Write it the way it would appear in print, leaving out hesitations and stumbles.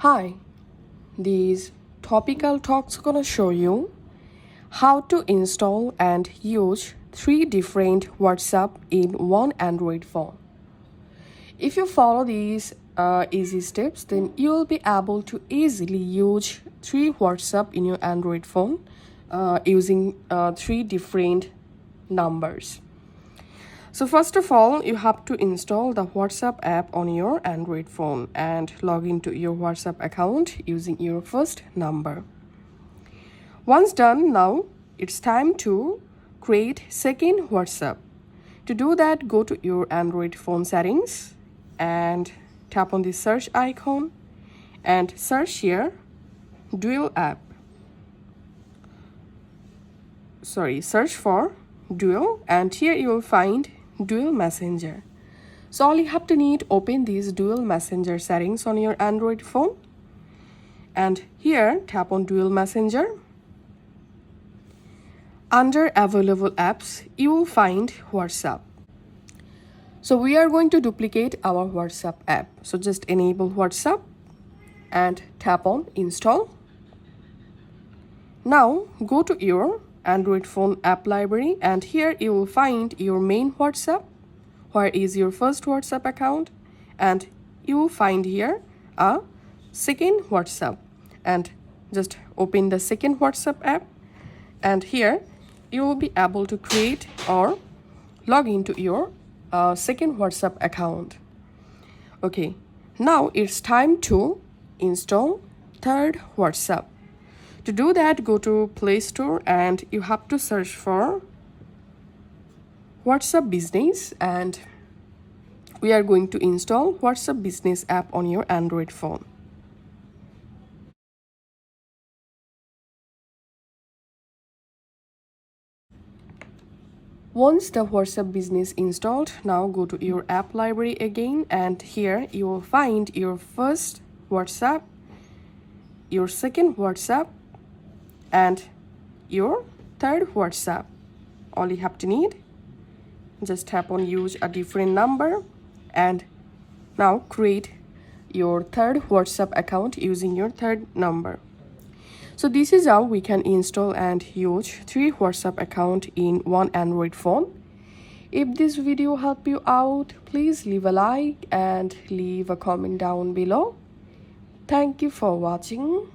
Hi, these topical talks are gonna show you how to install and use 3 different WhatsApp in one Android phone. If you follow these easy steps, then you will be able to easily use 3 WhatsApp in your Android phone using 3 different numbers. So first of all, you have to install the WhatsApp app on your Android phone and log into your WhatsApp account using your first number. Once done, now it's time to create second WhatsApp. To do that, go to your Android phone settings and tap on the search icon and search here dual app. Search for dual, and here you will find dual messenger. So all you have to need, open these dual messenger settings on your Android phone, and here tap on dual messenger. Under available apps, you will find WhatsApp. So we are going to duplicate our WhatsApp app. So just enable WhatsApp and tap on install. Now go to your Android phone app library, and here you will find your main WhatsApp, where is your first WhatsApp account, and you will find here a second WhatsApp, and just open the second WhatsApp app, and here you will be able to create or log into your second WhatsApp account. Okay, now it's time to install third WhatsApp. To do that, go to Play Store and you have to search for WhatsApp Business, and we are going to install WhatsApp Business app on your Android phone. Once the WhatsApp Business installed, now go to your app library again, and here you will find your first WhatsApp, your second WhatsApp, and your third WhatsApp. All you have to need, just tap on use a different number, and now create your third WhatsApp account using your third number. So this is how we can install and use 3 WhatsApp account in one Android phone. If this video helped you out, please leave a like and leave a comment down below. Thank you for watching.